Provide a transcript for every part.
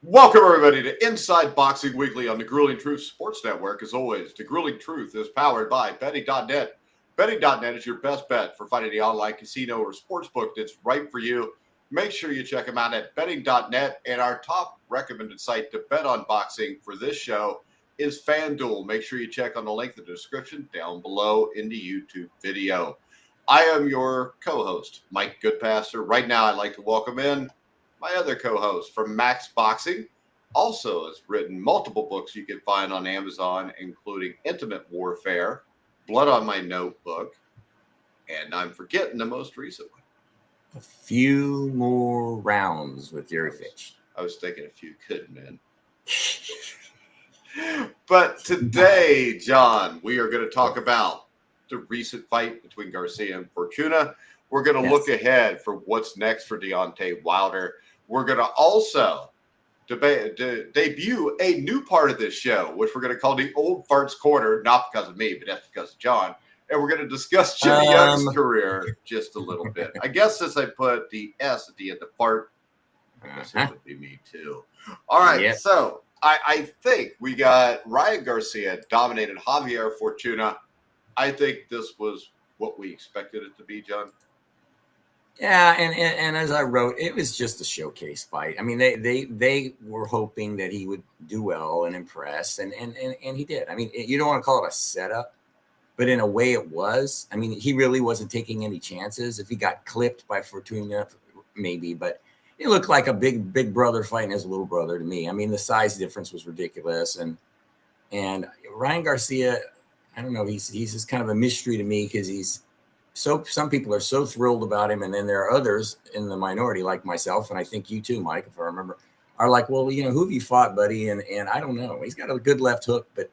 Welcome, everybody, to Inside Boxing Weekly on the Grueling Truth Sports Network. As always, the Grueling Truth is powered by betting.net. Betting.net is your best bet for finding the online casino or sportsbook that's right for you. Make sure you check them out at betting.net. And our top recommended site to bet on boxing for this show is FanDuel. Make sure you check on the link in the description down below in the YouTube video. I am your co-host, Mike Goodpaster. Right now, I'd like to welcome in my other co-host from Max Boxing, also has written multiple books you can find on Amazon, including Intimate Warfare, Blood on My Notebook, and I'm forgetting the most recent one. A few more rounds with Yuri Fitch. I was thinking a few good men. But today, John, we are going to talk about the recent fight between Garcia and Fortuna. We're going to look ahead for what's next for Deontay Wilder. We're going to also debut a new part of this show, which we're going to call the Old Farts Corner, not because of me, but that's because of John. And we're going to discuss Jimmy Young's career just a little bit. I guess since I put the S at the end of fart, I guess it would be me too. All right, so I think we got Ryan Garcia dominated Javier Fortuna. I think this was what we expected it to be, John. Yeah, and as I wrote, it was just a showcase fight. I mean, they were hoping that he would do well and impress, and he did. I mean, you don't want to call it a setup, but in a way it was. I mean, he really wasn't taking any chances. If he got clipped by Fortuna, maybe, but it looked like a big brother fighting his little brother to me. I mean, the size difference was ridiculous, and Ryan Garcia, I don't know, he's just kind of a mystery to me because some people are so thrilled about him, and then there are others in the minority like myself, and I think you too, Mike, if I remember, are like, well, who have you fought, buddy? And I don't know. He's got a good left hook, but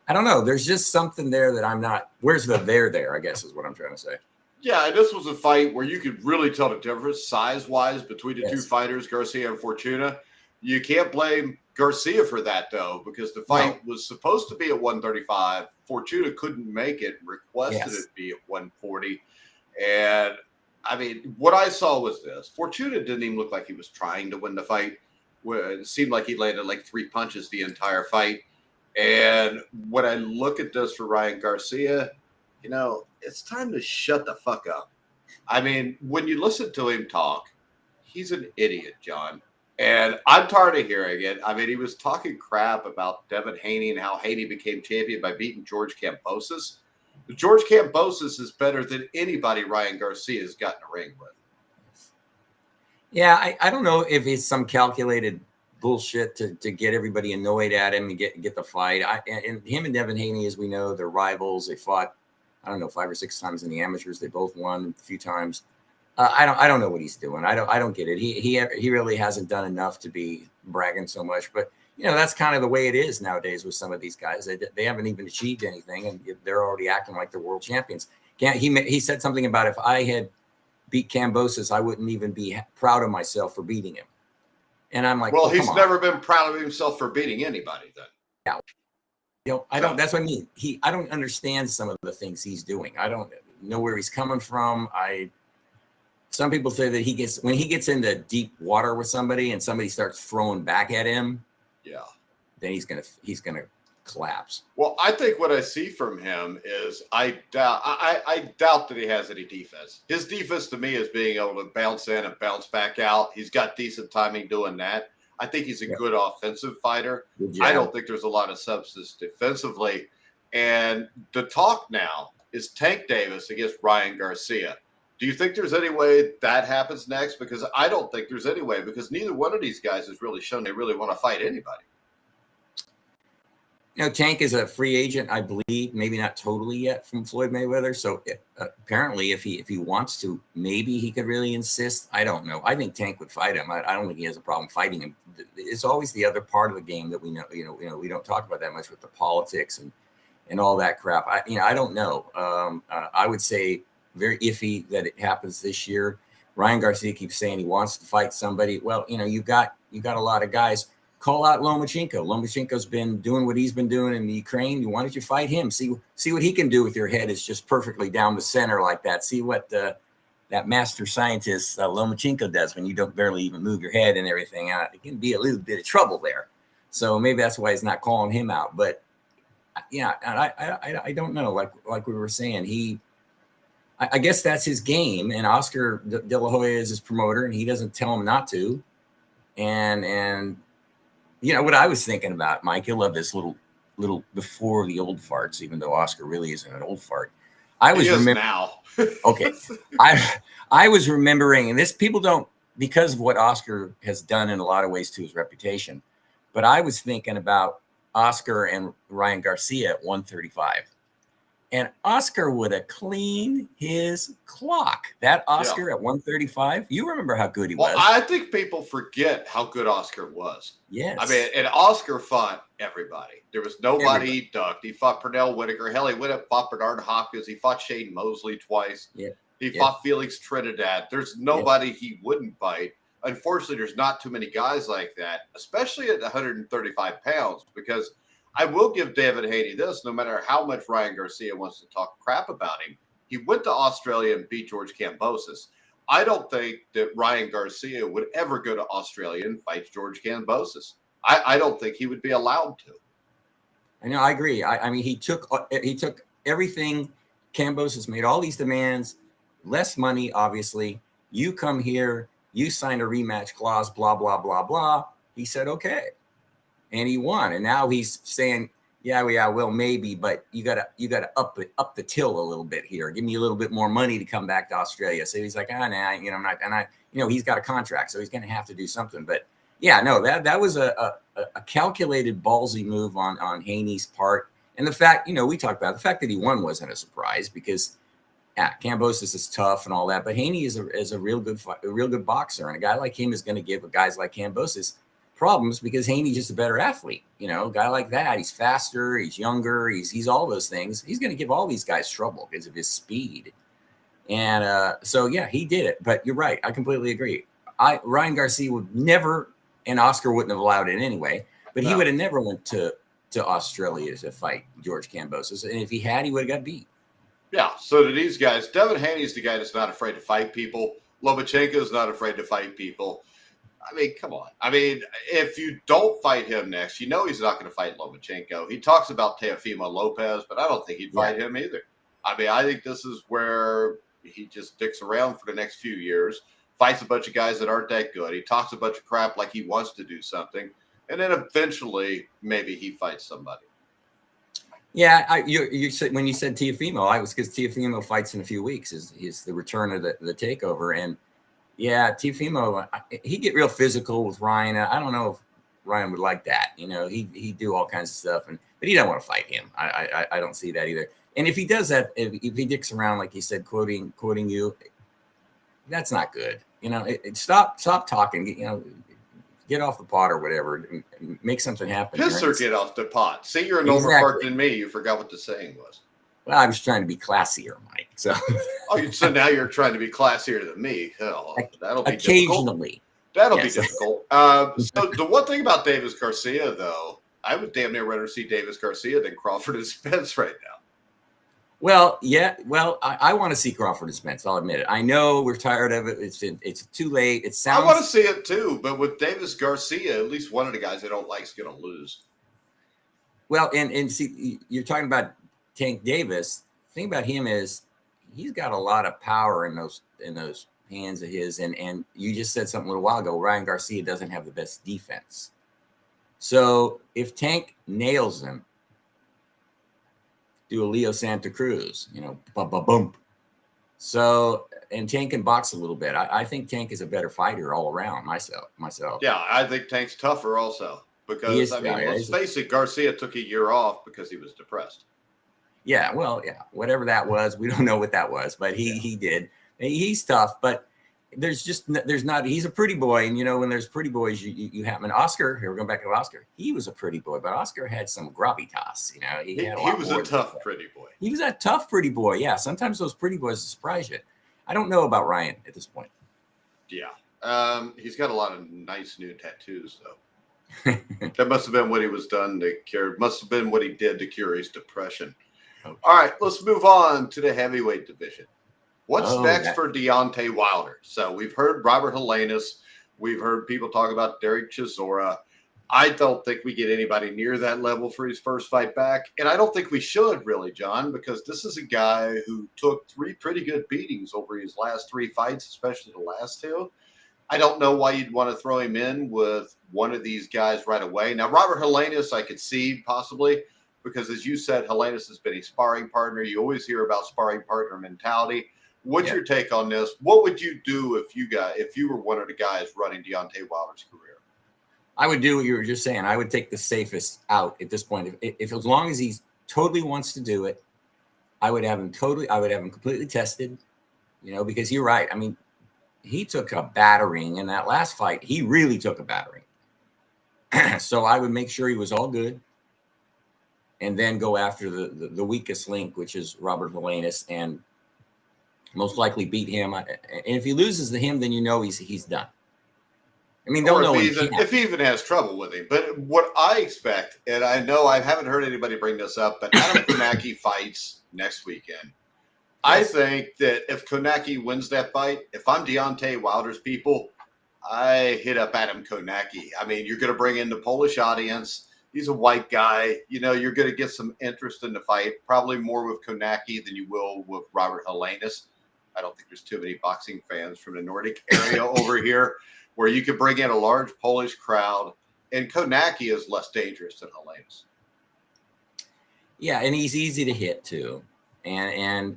I don't know. There's just something there that I'm not. Where's the there, I guess is what I'm trying to say. Yeah, this was a fight where you could really tell the difference size-wise between the two fighters, Garcia and Fortuna. You can't blame Garcia for that, though, because the fight was supposed to be at 135. Fortuna couldn't make it, requested it be at 140. And, I mean, what I saw was this. Fortuna didn't even look like he was trying to win the fight. It seemed like he landed like 3 punches the entire fight. And when I look at this for Ryan Garcia, it's time to shut the fuck up. I mean, when you listen to him talk, he's an idiot, John. And I'm tired of hearing it. I mean, he was talking crap about Devin Haney and how Haney became champion by beating George Kambosos. George Kambosos is better than anybody Ryan Garcia has gotten a ring with. Yeah, I don't know if it's some calculated bullshit to get everybody annoyed at him and get the fight. And him and Devin Haney, as we know, they're rivals. They fought, I don't know, 5 or 6 times in the amateurs. They both won a few times. I don't know what he's doing. I don't get it. He really hasn't done enough to be bragging so much. But that's kind of the way it is nowadays with some of these guys. They haven't even achieved anything, and they're already acting like they're world champions. He said something about if I had beat Kambosos, I wouldn't even be proud of myself for beating him. And I'm like, well, he's never been proud of himself for beating anybody. Then, yeah. I don't. That's what I mean. I don't understand some of the things he's doing. I don't know where he's coming from. Some people say that when he gets into deep water with somebody and somebody starts throwing back at him, then he's gonna collapse. Well, I think what I see from him is I doubt that he has any defense. His defense to me is being able to bounce in and bounce back out. He's got decent timing doing that. I think he's a good offensive fighter. I don't think there's a lot of substance defensively. And the talk now is Tank Davis against Ryan Garcia. Do you think there's any way that happens next? Because I don't think there's any way, because neither one of these guys has really shown they really want to fight anybody. Tank is a free agent, I believe, maybe not totally yet from Floyd Mayweather. So apparently if he wants to, maybe he could really insist. I don't know. I think Tank would fight him. I don't think he has a problem fighting him. It's always the other part of the game that we know, we don't talk about that much with the politics and all that crap. I don't know. I would say very iffy that it happens this year. Ryan Garcia keeps saying he wants to fight somebody. Well, you got a lot of guys. Call out Lomachenko. Lomachenko's been doing what he's been doing in the Ukraine. Why don't you fight him? See what he can do with your head. Is just perfectly down the center like that. See what that master scientist Lomachenko does when you don't barely even move your head and everything. It can be a little bit of trouble there. So maybe that's why he's not calling him out. But yeah, and I don't know. Like we were saying, I guess that's his game. And Oscar De La Hoya is his promoter, and he doesn't tell him not to. And you know what I was thinking about, Mike. You'll love this little before the old farts, even though Oscar really isn't an old fart. I was remembering now. Okay, I was remembering, and this people don't, because of what Oscar has done in a lot of ways to his reputation. But I was thinking about Oscar and Ryan Garcia at 135. And Oscar would have cleaned his clock. That Oscar at 135, you remember how good he was. I think people forget how good Oscar was. Yes. I mean, and Oscar fought everybody. There was nobody he ducked. He fought Pernell Whitaker. Hell, he went up, fought Bernard Hopkins. He fought Shane Mosley twice. Yeah. He fought Felix Trinidad. There's nobody he wouldn't fight. Unfortunately, there's not too many guys like that, especially at 135 pounds, because I will give David Haney this, no matter how much Ryan Garcia wants to talk crap about him. He went to Australia and beat George Kambosos. I don't think that Ryan Garcia would ever go to Australia and fight George Kambosos. I don't think he would be allowed to. I know, I agree. I mean, he took everything. Kambosos made all these demands, less money, obviously. You come here, you sign a rematch clause, blah, blah, blah, blah. He said, okay. And he won. And now he's saying, yeah, well, maybe, but you gotta up the till a little bit here. Give me a little bit more money to come back to Australia. So he's like, I'm not, and he's got a contract, so he's gonna have to do something. But yeah, no, that was a calculated ballsy move on Haney's part. And the fact, we talked about the fact that he won wasn't a surprise, because Kambosos is tough and all that, but Haney is a real good boxer, and a guy like him is going to give guys like Kambosos problems, because Haney's just a better athlete. A guy like that, he's faster, he's younger, he's all those things. He's going to give all these guys trouble because of his speed. And so yeah, he did it. But you're right, I completely agree. Ryan Garcia would never, and Oscar wouldn't have allowed it anyway, but he would have never went to Australia to fight George Kambosos, and if he had, he would have got beat. Yeah, so do these guys. Devin Haney's the guy that's not afraid to fight people. Lomachenko is not afraid to fight people. I mean, come on. I mean, if you don't fight him next, he's not going to fight Lomachenko. He talks about Teofimo Lopez, but I don't think he'd fight him either. I mean, I think this is where he just dicks around for the next few years, fights a bunch of guys that aren't that good. He talks a bunch of crap like he wants to do something, and then eventually maybe he fights somebody. Yeah, you said, when you said Teofimo, I was, because Teofimo fights in a few weeks. Is the return of the takeover. And yeah, Teofimo, he get real physical with Ryan. I don't know if Ryan would like that. He'd do all kinds of stuff, but he don't want to fight him. I don't see that either. And if he does that, if he dicks around like he said, quoting you, that's not good. Stop talking. Get off the pot or whatever. Make something happen. Piss or get off the pot. See, you're an overpark than me. You forgot what the saying was. Well, I was trying to be classier, Mike. So. So now you're trying to be classier than me. Hell, that'll be occasionally. Difficult. That'll be difficult. So the one thing about Davis Garcia, though, I would damn near rather see Davis Garcia than Crawford and Spence right now. Well, yeah. Well, I want to see Crawford and Spence. I'll admit it. I know we're tired of it. It's too late. It sounds. I want to see it too, but with Davis Garcia, at least one of the guys I don't like is going to lose. Well, and see, you're talking about Tank Davis. The thing about him is he's got a lot of power in those hands of his, and you just said something a little while ago. Ryan Garcia doesn't have the best defense, so if Tank nails him, do a Leo Santa Cruz, bump. So, and Tank can box a little bit. I think Tank is a better fighter all around. Myself. Yeah, I think Tank's tougher also, because let's face it, Garcia took a year off because he was depressed. Yeah, well, yeah, whatever that was, we don't know what that was, but he did. He's tough, but he's a pretty boy, and when there's pretty boys, you have. And Oscar, here we're going back to Oscar. He was a pretty boy, but Oscar had some gravitas. He was a tough pretty boy. He was a tough pretty boy. Yeah, sometimes those pretty boys surprise you. I don't know about Ryan at this point. Yeah, he's got a lot of nice new tattoos though. That must have been what he was done to cure. Must have been what he did to cure his depression. Okay. All right, let's move on to the heavyweight division. What's next for Deontay Wilder? So we've heard Robert Helenius. We've heard people talk about Derek Chisora. I don't think we get anybody near that level for his first fight back. And I don't think we should really, John, because this is a guy who took 3 pretty good beatings over his last 3 fights, especially the last 2. I don't know why you'd want to throw him in with one of these guys right away. Now, Robert Helenius, I could see possibly, because as you said, Helenius has been a sparring partner. You always hear about sparring partner mentality. What's your take on this? What would you do if you were one of the guys running Deontay Wilder's career? I would do what you were just saying. I would take the safest out at this point. If as long as he totally wants to do it, I would have him completely tested, because you're right. I mean, he took a battering in that last fight. He really took a battering. So I would make sure he was all good and then go after the weakest link, which is Robert Helenius, and most likely beat him. And if he loses to him, then he's done. I mean, they'll know if he even has trouble with him. But what I expect, and I know I haven't heard anybody bring this up, but Adam Konacki fights next weekend. Yes. I think that if Konacki wins that fight, if I'm Deontay Wilder's people, I hit up Adam Konacki. I mean, you're going to bring in the Polish audience. He's a white guy. You're going to get some interest in the fight, probably more with Konacki than you will with Robert Helenius. I don't think there's too many boxing fans from the Nordic area over here where you could bring in a large Polish crowd, and Konacki is less dangerous than Helenius. Yeah, and he's easy to hit too, and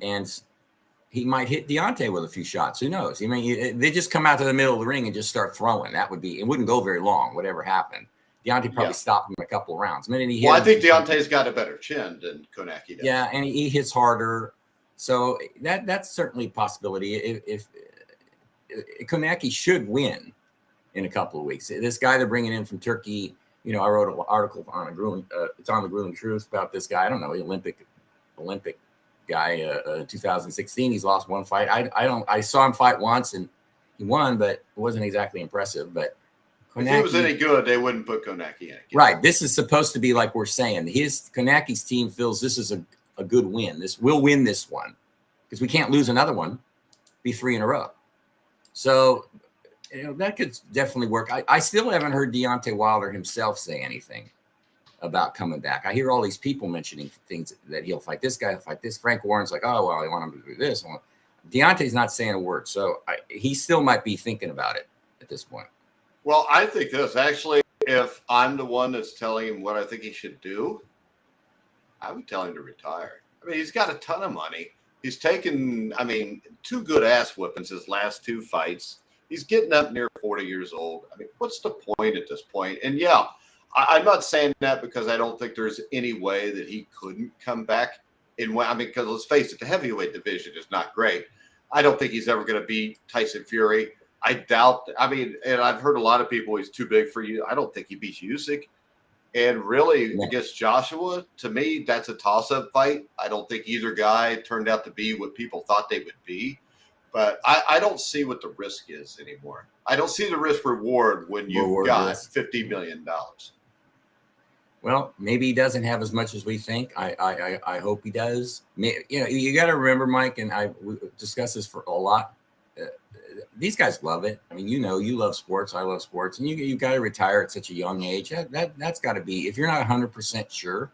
he might hit Deontay with a few shots. Who knows? I mean, they just come out to the middle of the ring and just start throwing. It wouldn't go very long, whatever happened. Deontay probably stopped him a couple of rounds. I think Deontay's got a better chin than Konacki does. Yeah, and he hits harder. So that's certainly a possibility. If Konacki should win in a couple of weeks, this guy they're bringing in from Turkey, I wrote an article on it's on the Grueling Truth about this guy. I don't know, the Olympic guy, 2016. He's lost 1 fight. I saw him fight once and he won, but it wasn't exactly impressive. But Konacki, if he was any good, they wouldn't put Konacki in it. Right. This is supposed to be like we're saying. Konacki's team feels this is a good win. We'll win this one because we can't lose another one, be 3 in a row. So, that could definitely work. I still haven't heard Deontay Wilder himself say anything about coming back. I hear all these people mentioning things that he'll fight this guy, he'll fight this. Frank Warren's like, oh, well, I want him to do this. Deontay's not saying a word. So he still might be thinking about it at this point. Well, I think this actually, if I'm the one that's telling him what I think he should do, I would tell him to retire. I mean, he's got a ton of money. He's taken, 2 good ass whippings his last 2 fights. He's getting up near 40 years old. I mean, what's the point at this point? And yeah, I'm not saying that because I don't think there's any way that he couldn't come back. Because let's face it, the heavyweight division is not great. I don't think he's ever going to beat Tyson Fury. I doubt. And I've heard a lot of people, he's too big for you. I don't think he beats Usyk. And really, against Joshua, to me, that's a toss-up fight. I don't think either guy turned out to be what people thought they would be. But I don't see what the risk is anymore. I don't see the risk reward when you've got $50 million. Well, maybe he doesn't have as much as we think. I hope he does. You got to remember, Mike, and we discussed this for a lot. These guys love it. I mean, you love sports. I love sports. And you got to retire at such a young age. That's got to be, if you're not 100% sure,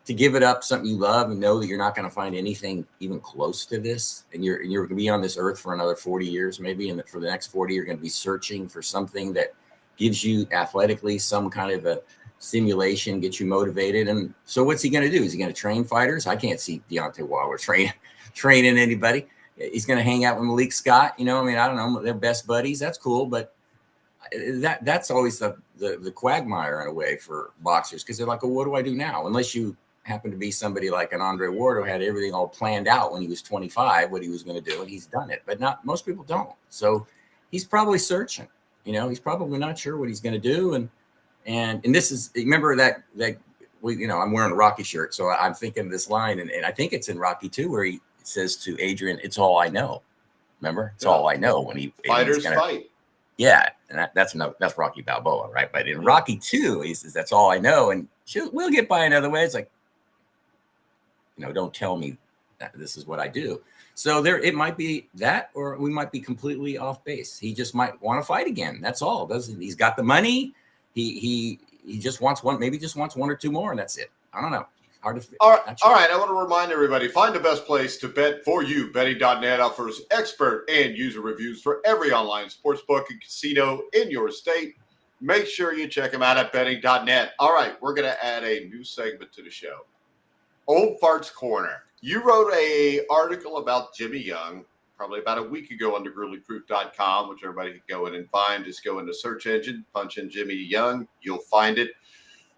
to give it up something you love and know that you're not going to find anything even close to this, and you're going to be on this earth for another 40 years maybe, and for the next 40 you're going to be searching for something that gives you athletically some kind of a stimulation, gets you motivated. And so what's he going to do? Is he going to train fighters? I can't see Deontay Wilder training anybody. He's going to hang out with Malik Scott. I don't know, they're best buddies. That's cool, but that's always the quagmire in a way for boxers, because they're like, well, what do I do now? Unless you happen to be somebody like an Andre Ward who had everything all planned out when he was 25, what he was going to do, and he's done it. But not most people don't. So he's probably searching. He's probably not sure what he's going to do. And this is, remember that I'm wearing a Rocky shirt, so I'm thinking this line, and I think it's in Rocky 2 where he says to Adrian, "It's all I know." Remember, it's all I know when fighters fight. Yeah, and that's Rocky Balboa, right? But in Rocky 2, he says, "That's all I know," and we'll get by another way. It's like, don't tell me This is what I do. So it might be that, or we might be completely off base. He just might want to fight again. That's all. He's got the money. He just wants one, maybe just wants one or two more, and that's it. I don't know. Hard to. All right. I want to remind everybody, find the best place to bet for you. Betting.net offers expert and user reviews for every online sportsbook and casino in your state. Make sure you check them out at betting.net. All right, we're going to add a new segment to the show. Old Farts Corner. You wrote a article about Jimmy Young probably about a week ago on thegruelingtruth.com, which everybody can go in and find. Just go into search engine, punch in Jimmy Young, you'll find it.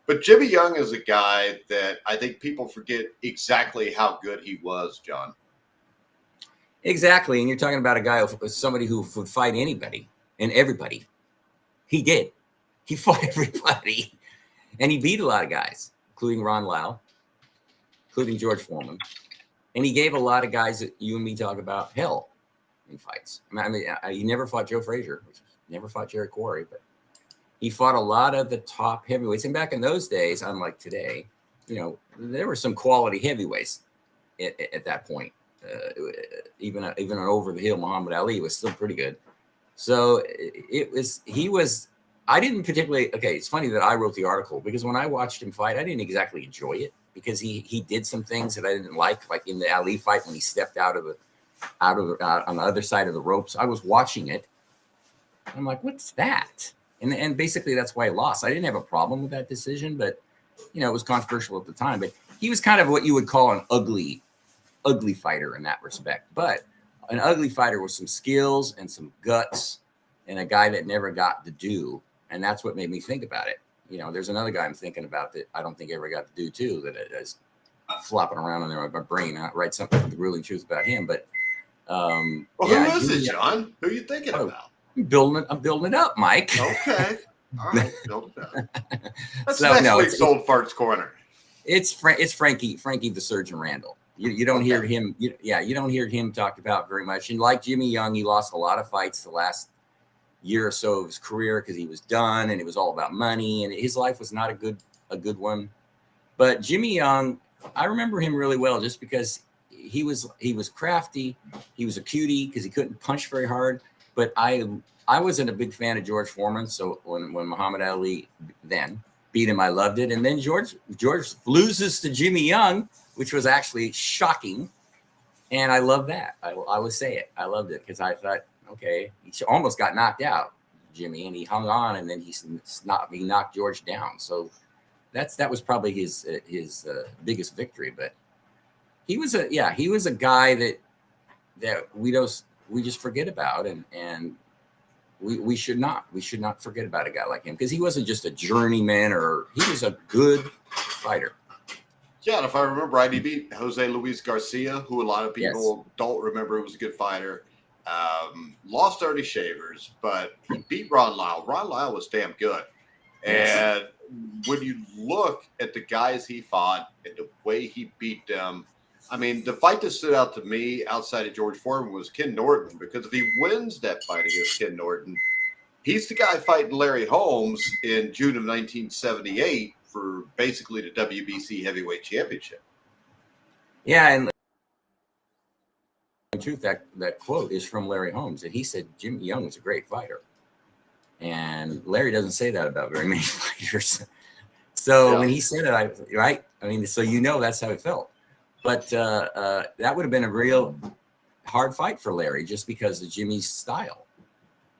But Jimmy Young is a guy that I think people forget exactly how good he was, John. Exactly. And you're talking about a guy, somebody who would fight anybody and everybody. He did. He fought everybody. And he beat a lot of guys, including Ron Lau, including George Foreman. And he gave a lot of guys that you and me talk about hell in fights. I mean, he never fought Joe Frazier, never fought Jerry Quarry, but he fought a lot of the top heavyweights. And back in those days, unlike today, there were some quality heavyweights at that point. Even an over-the-hill Muhammad Ali was still pretty good. So I didn't particularly, it's funny that I wrote the article because when I watched him fight, I didn't exactly enjoy it because he did some things that I didn't like in the Ali fight when he stepped out on the other side of the ropes. I was watching it. I'm like, what's that? And basically that's why he lost. I didn't have a problem with that decision, but it was controversial at the time. But he was kind of what you would call an ugly fighter in that respect. But an ugly fighter with some skills and some guts and a guy that never got to do. And that's what made me think about it. There's another guy I'm thinking about that I don't think ever got to do too, that is flopping around in there with my brain. I write something for the Grueling Truth about him, but who is it, John? Who are you thinking about? I'm building it up, Mike. Okay. All right, build it up. That's So, next week's Old Farts Corner. It's Frankie the Surgeon Randall. You don't hear him. You don't hear him talked about very much. And like Jimmy Young, he lost a lot of fights the last year or so of his career because he was done and it was all about money and his life was not a good one. But Jimmy Young, I remember him really well just because he was crafty. He was a cutie because he couldn't punch very hard. But I wasn't a big fan of George Foreman. So when Muhammad Ali then beat him, I loved it. And then George loses to Jimmy Young, which was actually shocking. And I love that. I would say it. I loved it because I thought, okay, he almost got knocked out, Jimmy, and he hung on, and then he knocked George down. So that was probably his biggest victory. But he was a guy that we just forget about, and we should not forget about a guy like him because he wasn't just a journeyman, he was a good fighter. Yeah, and if I remember right, he beat Jose Luis Garcia, who a lot of people don't remember was a good fighter. Lost Ernie Shavers, but he beat Ron Lau. Ron Lau was damn good. And when you look at the guys he fought and the way he beat them, I mean, the fight that stood out to me outside of George Foreman was Ken Norton, because if he wins that fight against Ken Norton, he's the guy fighting Larry Holmes in June of 1978 for basically the WBC Heavyweight Championship. Yeah, and in truth, that quote is from Larry Holmes, and he said Jimmy Young was a great fighter. And Larry doesn't say that about very many fighters. So when he said it, so that's how it felt. But that would have been a real hard fight for Larry just because of Jimmy's style.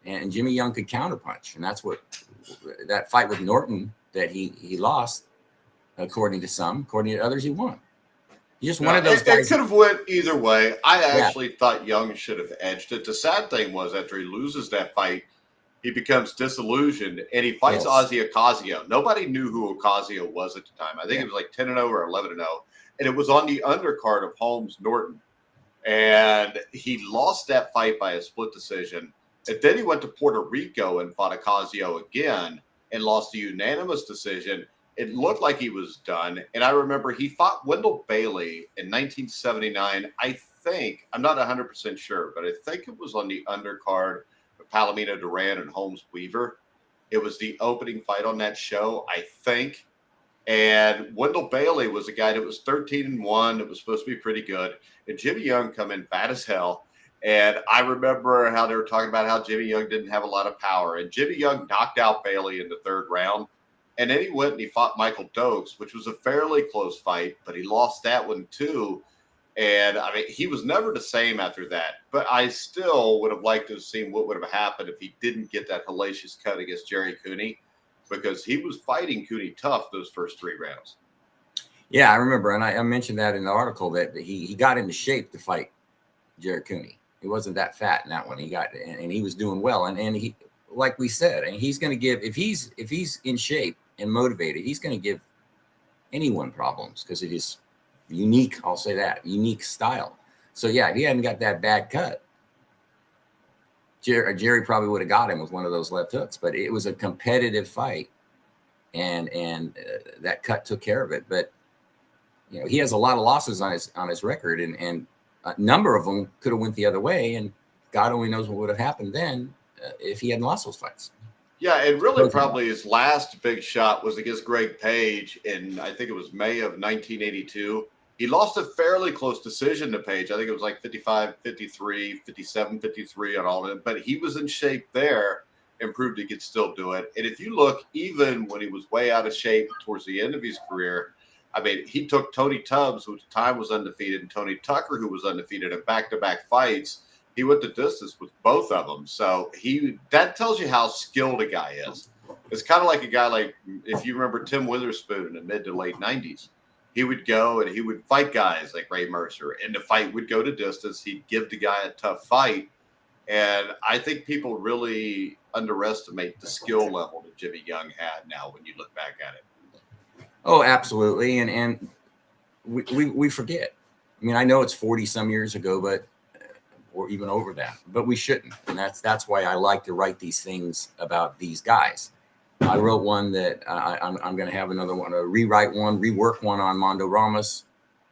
And Jimmy Young could counterpunch. And that's what that fight with Norton that he lost, according to some, according to others, he won. He's just one of those guys. It could have went either way. I actually thought Young should have edged it. The sad thing was after he loses that fight, he becomes disillusioned and he fights Ozzy Ocasio. Nobody knew who Ocasio was at the time. I think it was like 10-0 or 11-0. And it was on the undercard of Holmes Norton. And he lost that fight by a split decision. And then he went to Puerto Rico and fought Ocasio again and lost a unanimous decision. It looked like he was done. And I remember he fought Wendell Bailey in 1979. I think, I'm not 100% sure, but I think it was on the undercard of Palomino Duran and Holmes Weaver. It was the opening fight on that show, I think. And Wendell Bailey was a guy that was 13-1. It was supposed to be pretty good. And Jimmy Young come in fat as hell. And I remember how they were talking about how Jimmy Young didn't have a lot of power. And Jimmy Young knocked out Bailey in the third round. And then he went and he fought Michael Dokes, which was a fairly close fight, but he lost that one too. And I mean, he was never the same after that. But I still would have liked to have seen what would have happened if he didn't get that hellacious cut against Jerry Cooney, because he was fighting Cooney tough those first 3 rounds. Yeah, I remember. And I mentioned that in the article that he got into shape to fight Jerry Cooney. He wasn't that fat in that one. He got, and he was doing well. And he, like we said, and he's going to give, if he's in shape and motivated, he's going to give anyone problems because it is unique. I'll say that, unique style. So yeah, if he hadn't got that bad cut, Jerry probably would have got him with one of those left hooks. But it was a competitive fight, and that cut took care of it. But you know, he has a lot of losses on his record, and a number of them could have went the other way, and God only knows what would have happened then if he hadn't lost those fights. Yeah, and really probably his last big shot was against Greg Page in, I think it was May of 1982. He lost a fairly close decision to Page. I think it was like 55-53, 57-53 on all of it. But he was in shape there and proved he could still do it. And if you look, even when he was way out of shape towards the end of his career, I mean, he took Tony Tubbs, who at the time was undefeated, and Tony Tucker, who was undefeated in back-to-back fights. He went the distance with both of them. So that tells you how skilled a guy is. It's kind of like a guy like, if you remember Tim Witherspoon in the mid to late 90s. He would go and he would fight guys like Ray Mercer, and the fight would go to distance. He'd give the guy a tough fight. And I think people really underestimate the skill level that Jimmy Young had now when you look back at it. Oh, absolutely. And we forget. I mean, I know it's 40 some years ago, but or even over that, but we shouldn't. And that's why I like to write these things about these guys. I wrote one that I'm going to have another one, rework one on Mondo Ramos,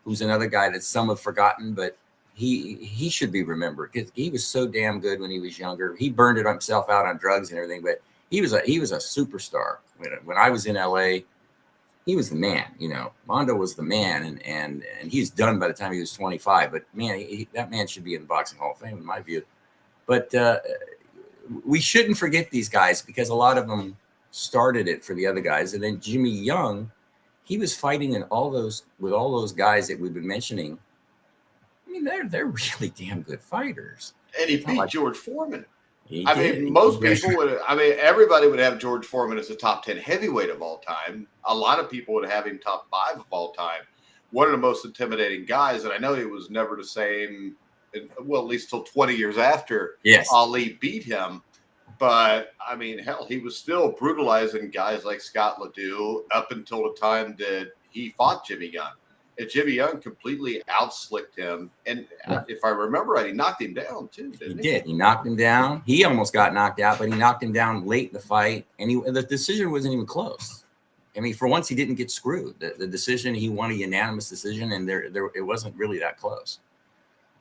who's another guy that some have forgotten, but he should be remembered because he was so damn good when he was younger. He burned it himself out on drugs and everything, but he was a superstar. When I was in LA, he was the man. You know, Mondo was the man, and he's done by the time he was 25. But man, that man should be in the Boxing Hall of Fame, in my view. But we shouldn't forget these guys because a lot of them started it for the other guys. And then Jimmy Young, he was fighting with all those guys that we've been mentioning. I mean, they're really damn good fighters. And he beat George Foreman. Everybody everybody would have George Foreman as a top 10 heavyweight of all time. A lot of people would have him top 5 of all time. One of the most intimidating guys, and I know he was never the same, well, at least till 20 years after Ali beat him. But, I mean, hell, he was still brutalizing guys like Scott Ledoux up until the time that he fought Jimmy Young. And Jimmy Young completely outslicked him. And if I remember right, he knocked him down too, didn't he? He did. He knocked him down. He almost got knocked out, but he knocked him down late in the fight. And the decision wasn't even close. I mean, for once, he didn't get screwed. The decision, he won a unanimous decision, and it wasn't really that close.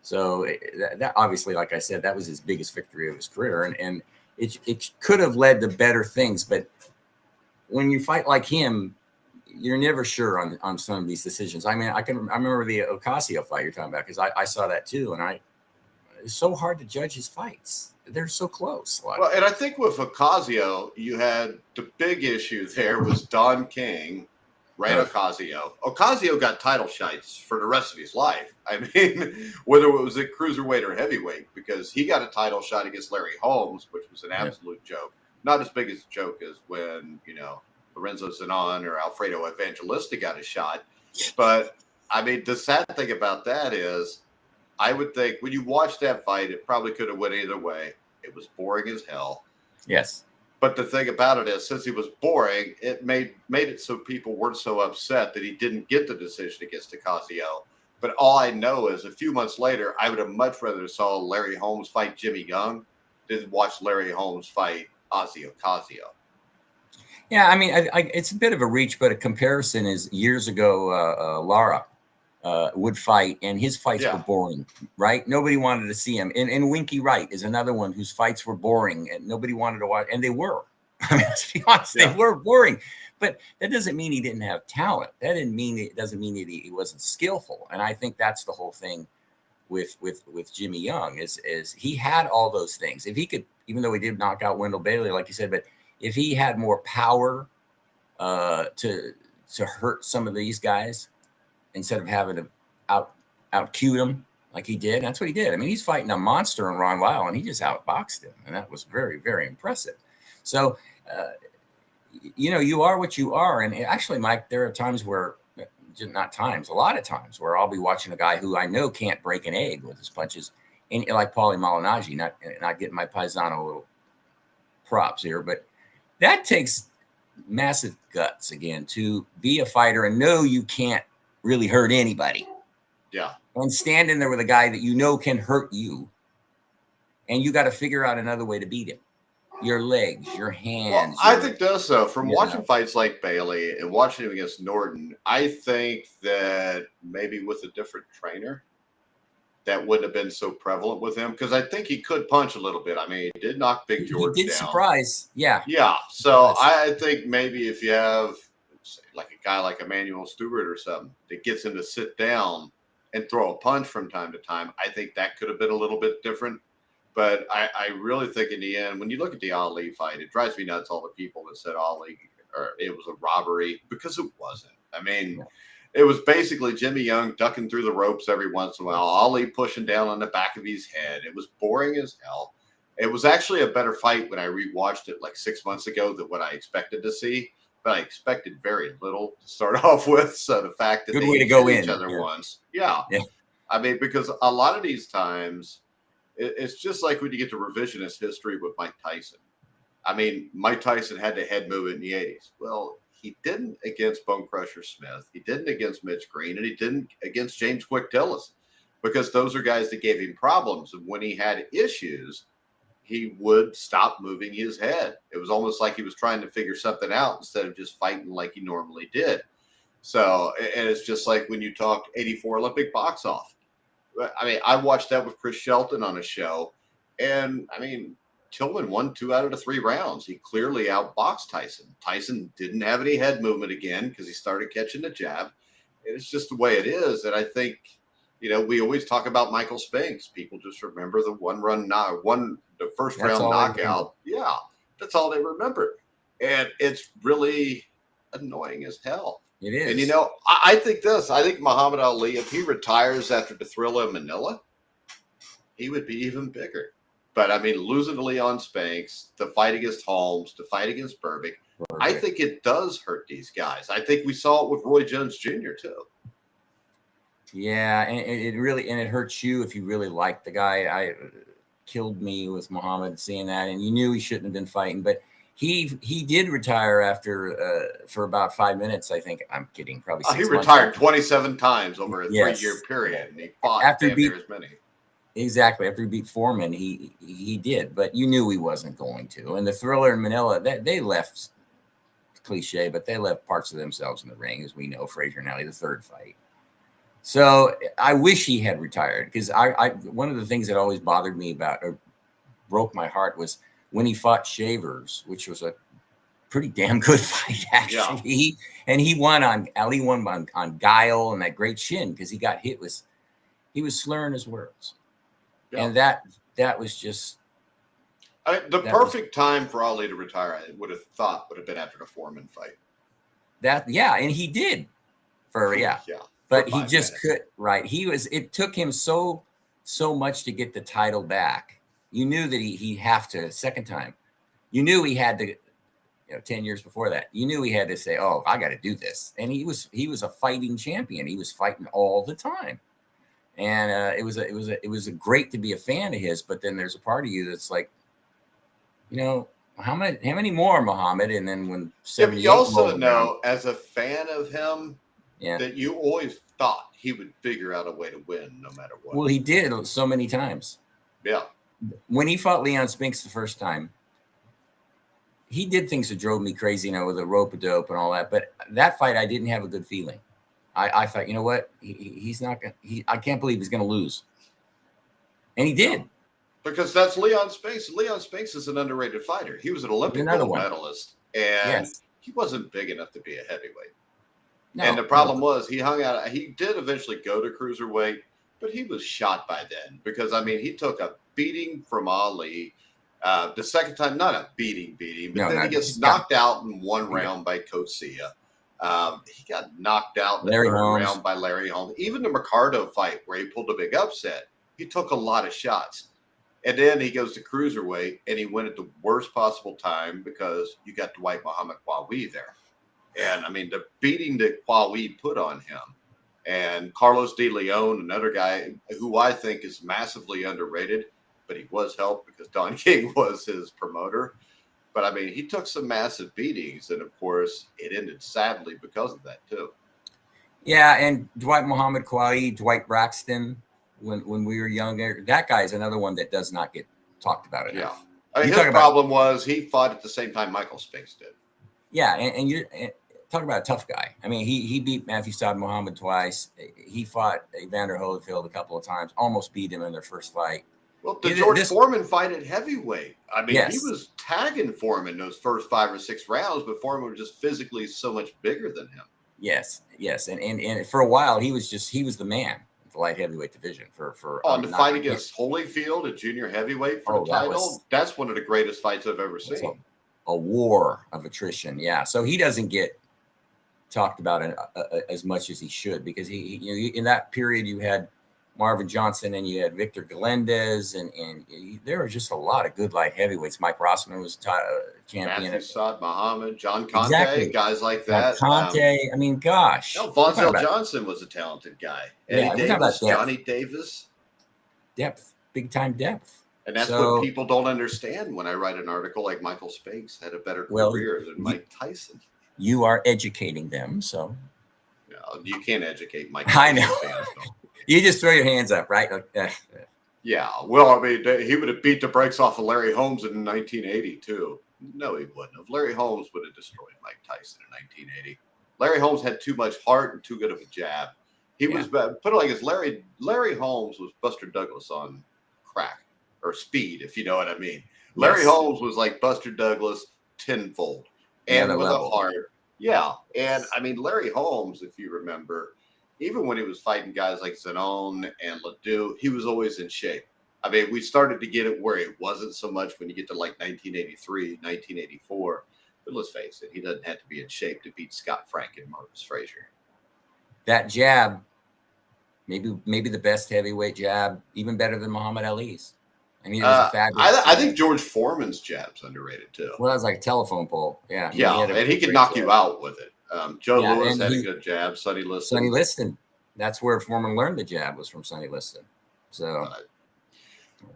So that obviously, like I said, that was his biggest victory of his career. And it could have led to better things. But when you fight like him, you're never sure on some of these decisions. I mean, I remember the Ocasio fight you're talking about because I saw that too, and it's so hard to judge his fights. They're so close. Well, and I think with Ocasio, you had the big issue there was Don King, ran Ocasio. Ocasio got title shots for the rest of his life. I mean, whether it was at cruiserweight or heavyweight, because he got a title shot against Larry Holmes, which was an absolute joke. Not as big as a joke as when, Lorenzo Zanon or Alfredo Evangelista got a shot. But, I mean, the sad thing about that is I would think when you watch that fight, it probably could have went either way. It was boring as hell. Yes. But the thing about it is, since he was boring, it made it so people weren't so upset that he didn't get the decision against Ocasio. But all I know is a few months later, I would have much rather saw Larry Holmes fight Jimmy Young than watch Larry Holmes fight Ozzy Ocasio. Yeah, I mean, it's a bit of a reach, but a comparison is years ago, Lara would fight, and his fights were boring, right? Nobody wanted to see him. And Winky Wright is another one whose fights were boring, and nobody wanted to watch, and they were. I mean, let's be honest, Yeah. they were boring. But that doesn't mean he didn't have talent. That doesn't mean that he wasn't skillful. And I think that's the whole thing with Jimmy Young is he had all those things. If he could, even though he did knock out Wendell Bailey, like you said, but if he had more power to hurt some of these guys instead of having to out cute them like he did, that's what he did. I mean, he's fighting a monster in Ron Lyle, and he just outboxed him, and that was very, very impressive. So. You are what you are. And actually, Mike, there are times where, not times, a lot of times where I'll be watching a guy who I know can't break an egg with his punches, and like Paulie Malignaggi, not getting my Paisano little props here, but that takes massive guts again to be a fighter and know you can't really hurt anybody. Yeah. And stand in there with a guy that you know can hurt you, and you got to figure out another way to beat him. Your legs, your hands. Well, I think does so. From watching fights like Bailey and watching him against Norton, I think that maybe with a different trainer, that wouldn't have been so prevalent with him, because I think he could punch a little bit. I mean, he did knock Big George down. He did surprise. Yeah. Yeah. So I think maybe if you have like a guy like Emmanuel Stewart or something that gets him to sit down and throw a punch from time to time, I think that could have been a little bit different. But I really think in the end, when you look at the Ali fight, it drives me nuts, all the people that said Ali, or it was a robbery, because it wasn't. I mean, it was basically Jimmy Young ducking through the ropes every once in a while, Ali pushing down on the back of his head. It was boring as hell. It was actually a better fight when I rewatched it like 6 months ago than what I expected to see. But I expected very little to start off with. So the fact that Good they way to go hit each in. other once. Yeah. I mean, because a lot of these times, it's just like when you get to revisionist history with Mike Tyson. I mean, Mike Tyson had the head move in the 80s. Well, he didn't against Bone Crusher Smith. He didn't against Mitch Green, and he didn't against James Quick Tillis, because those are guys that gave him problems. And when he had issues, he would stop moving his head. It was almost like he was trying to figure something out instead of just fighting like he normally did. So, and it's just like when you talked 84 Olympic box off. I mean, I watched that with Chris Shelton on a show, and I mean, Tillman won 2 out of the 3 rounds. He clearly outboxed Tyson. Tyson didn't have any head movement again because he started catching the jab. It's just the way it is. And I think, we always talk about Michael Spinks. People just remember the the first round knockout. Yeah, that's all they remember. And it's really annoying as hell. It is. And, I think this. I think Muhammad Ali, if he retires after the Thrilla in Manila, he would be even bigger. But, I mean, losing to Leon Spinks, the fight against Holmes, the fight against Berbick, I think it does hurt these guys. I think we saw it with Roy Jones Jr., too. Yeah, and it hurts you if you really like the guy. I killed me with Muhammad seeing that, and you knew he shouldn't have been fighting, but he did retire after for about 5 minutes, I think. I'm kidding, probably 6 months. He retired 27 times over a 3-year period, and he fought after as many. Exactly. After he beat Foreman, he did, but you knew he wasn't going to. And the Thriller in Manila, they left, cliche, but they left parts of themselves in the ring, as we know, Frazier and Ali, the third fight. So I wish he had retired, because I one of the things that always bothered me about, or broke my heart, was when he fought Shavers, which was a pretty damn good fight, actually. Yeah. And he won on guile and that great shin, because he got hit with, he was slurring his words. Yeah. And that was just the perfect time for Ali to retire. I would have been after the Foreman fight. And he did but he just couldn't. Right, it took him so much to get the title back. You knew that he'd have to, second time. You knew he had to. 10 years before that, you knew he had to say, "Oh, I got to do this." And he was a fighting champion. He was fighting all the time. And it was a great to be a fan of his, but then there's a part of you that's like, how many more, Muhammad? And then when 78, you also know, as a fan of him, that you always thought he would figure out a way to win no matter what. Well, he did so many times. Yeah. When he fought Leon Spinks the first time, he did things that drove me crazy, with a rope-a-dope and all that. But that fight, I didn't have a good feeling. I thought, what? He's not going to – I can't believe he's going to lose. And he did. Because that's Leon Spinks. Leon Spinks is an underrated fighter. He was an Olympic gold medalist, and he wasn't big enough to be a heavyweight. No, and the problem was he hung out. He did eventually go to cruiserweight, but he was shot by then because, I mean, he took a beating from Ali. The second time, not a beating, but then he gets knocked out in one round by Garcia. He got knocked out in the third round by Larry Holmes. Even the Mercado fight where he pulled a big upset, he took a lot of shots. And then he goes to cruiserweight, and he went at the worst possible time because you got Dwight Muhammad Qawi there. And, I mean, the beating that Qawi put on him, and Carlos De Leon, another guy who I think is massively underrated, but he was helped because Don King was his promoter. But, I mean, he took some massive beatings, and, of course, it ended sadly because of that, too. Yeah, and Dwight Muhammad Qawi, Dwight Braxton, when we were younger, that guy is another one that does not get talked about enough. Yeah. I mean, his problem was he fought at the same time Michael Spinks did. Yeah, and you're talking about a tough guy. I mean, he beat Matthew Saad Muhammad twice. He fought Evander Holyfield a couple of times, almost beat him in their first fight. Well, the George Foreman fight at heavyweight. I mean, he was tagging Foreman those first 5 or 6 rounds, but Foreman was just physically so much bigger than him. Yes. And for a while, he was the man, the light heavyweight division for the fight against Holyfield at junior heavyweight for the title. That's one of the greatest fights I've ever seen. A war of attrition. Yeah. So he doesn't get talked about as much as he should, because he in that period you had Marvin Johnson and you had Victor Galindez and there were just a lot of good light heavyweights. Mike Rossman was champion. Matthew Saad Muhammad, John Conte, guys like that. Conte, I mean, gosh. Vonzell Johnson was a talented guy. Eddie Davis, Johnny Davis. Depth, big time depth. And that's what people don't understand when I write an article like Michael Spinks had a better career than Mike Tyson. You are educating them, so. No, you can't educate Mike. I know. You just throw your hands up, right? Yeah. Well, I mean, he would have beat the brakes off of Larry Holmes in 1980, too. No, he wouldn't have. Larry Holmes would have destroyed Mike Tyson in 1980. Larry Holmes had too much heart and too good of a jab. He was, put it like this, Larry Holmes was Buster Douglas on crack or speed, if you know what I mean. Larry Holmes was like Buster Douglas tenfold and with a heart. Yeah. And, I mean, Larry Holmes, if you remember, even when he was fighting guys like Zanon and Ledoux, he was always in shape. I mean, we started to get it where it wasn't so much when you get to like 1983, 1984. But let's face it, he doesn't have to be in shape to beat Scott Frank and Marcus Frazier. That jab, maybe the best heavyweight jab, even better than Muhammad Ali's. I mean, it was a fabulous. I think George Foreman's jab's underrated too. Well, that was like a telephone pole. Yeah. And he could knock you out with it. Joe Lewis had a good jab. Sonny Liston. That's where Foreman learned the jab, was from Sonny Liston. So,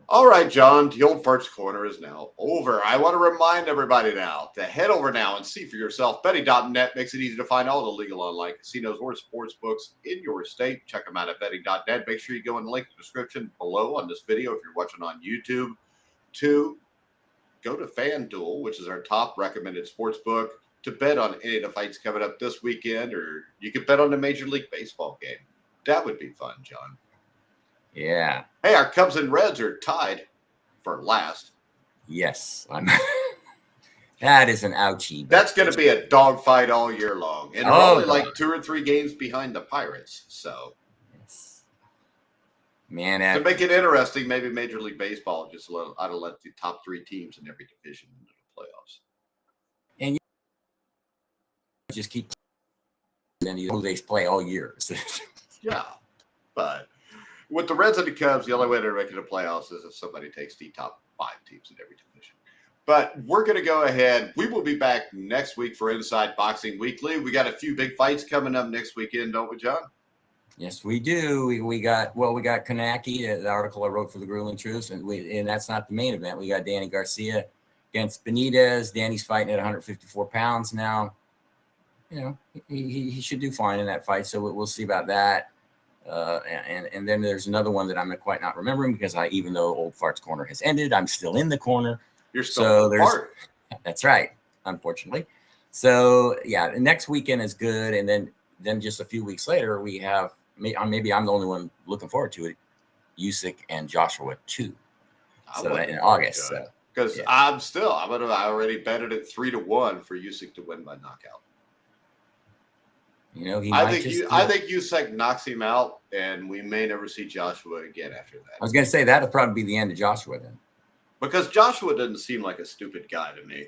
all right, John, the Old Farts Corner is now over. I want to remind everybody now to head over now and see for yourself. Betting.net makes it easy to find all the legal online casinos or sports books in your state. Check them out at betting.net. Make sure you go in the link in the description below on this video if you're watching on YouTube. To go to FanDuel, which is our top recommended sports book, to bet on any of the fights coming up this weekend, or you could bet on the Major League Baseball game. That would be fun, John. Yeah. Hey, our Cubs and Reds are tied for last. Yes. That is an ouchie. That's going to be a dogfight all year long. And only like 2 or 3 games behind the Pirates. So, man, to make it interesting, maybe Major League Baseball just ought to let the top 3 teams in every division into the playoffs. And just keep, then they play all year. Yeah, but with the Reds and the Cubs, the only way to make it a playoffs is if somebody takes the top 5 teams in every division. But we're going to go ahead. We will be back next week for Inside Boxing Weekly. We got a few big fights coming up next weekend, don't we, John? Yes, we do. We got Kanaki, the article I wrote for the Grueling Truth, and that's not the main event. We got Danny Garcia against Benitez. Danny's fighting at 154 pounds now. You know, he should do fine in that fight, so we'll see about that. And then there's another one that I'm quite not remembering, because even though Old Farts Corner has ended, I'm still in the corner. You're still in the part. That's right, unfortunately. So yeah, the next weekend is good, and then just a few weeks later we have, maybe I'm the only one looking forward to it, Usyk and Joshua 2. So that in August. So. Because Yeah. I already betted it 3-1 for Usyk to win by knockout. You know, I think Usyk knocks him out, and we may never see Joshua again after that. I was going to say that'll probably be the end of Joshua then. Because Joshua doesn't seem like a stupid guy to me.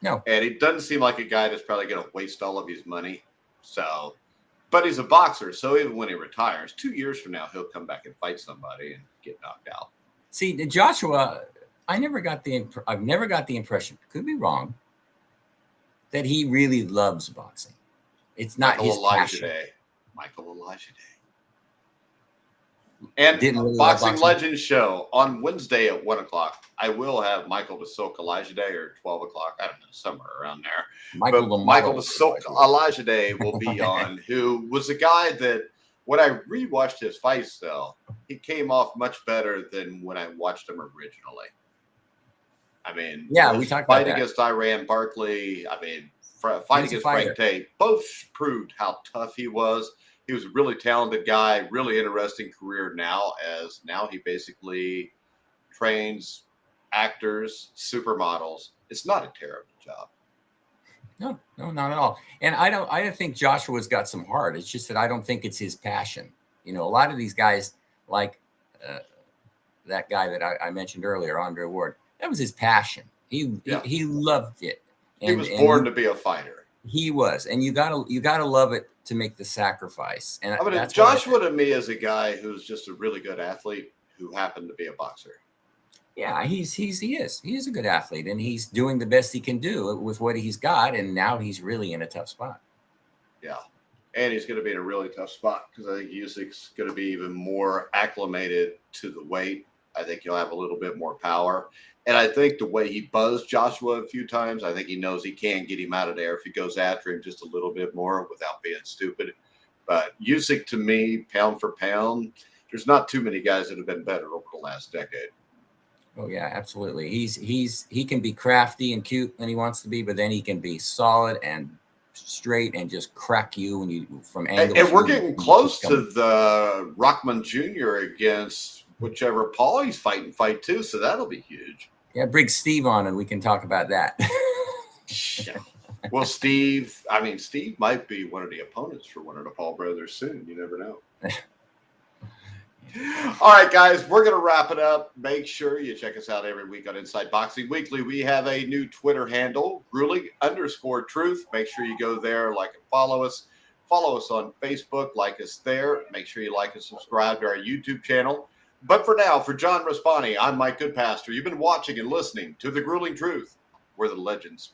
No. And he doesn't seem like a guy that's probably going to waste all of his money. So, but he's a boxer, so even when he retires, 2 years from now, he'll come back and fight somebody and get knocked out. See, Joshua, I've never got the impression, could be wrong, that he really loves boxing. It's not his passion. Michael Elijah Day. And Really Boxing Legends show on Wednesday at 1:00. I will have Michael the Silk Elijah Day, or 12:00. I don't know, somewhere around there. Michael the Silk Elijah Day will be on, who was a guy that when I rewatched his fights, though, he came off much better than when I watched him originally. I mean, yeah, we talked about fight that. against Iran Barkley. I mean, fight against Frank Tate. Both proved how tough he was. He was a really talented guy, really interesting career now he basically trains actors, supermodels. It's not a terrible job. No, not at all. And I don't think Joshua's got some heart. It's just that I don't think it's his passion. You know, a lot of these guys, like that guy that I mentioned earlier, Andre Ward, that was his passion. He loved it. He was born to be a fighter. He was, and you gotta love it to make the sacrifice. And I mean, Joshua to me is a guy who's just a really good athlete who happened to be a boxer. Yeah, he is a good athlete, and he's doing the best he can do with what he's got, and now he's really in a tough spot. Yeah, and he's going to be in a really tough spot because I think Usyk's going to be even more acclimated to the weight. I think he'll have a little bit more power. And I think the way he buzzed Joshua a few times, I think he knows he can get him out of there if he goes after him just a little bit more without being stupid. But Usyk, to me, pound for pound, there's not too many guys that have been better over the last decade. Oh yeah, absolutely. He can be crafty and cute when he wants to be, but then he can be solid and straight and just crack you when you from angles. And we're getting close to the Rockman Jr. against whichever Paul he's fight too, so that'll be huge. Yeah, bring Steve on and we can talk about that. Well, Steve might be one of the opponents for one of the Paul brothers soon. You never know. All right, guys, we're going to wrap it up. Make sure you check us out every week on Inside Boxing Weekly. We have a new Twitter handle, grueling_truth. Make sure you go there, like and follow us. Follow us on Facebook, like us there. Make sure you like and subscribe to our YouTube channel. But for now, for John Raspanti, I'm Mike Goodpaster. You've been watching and listening to The Grueling Truth, where the legends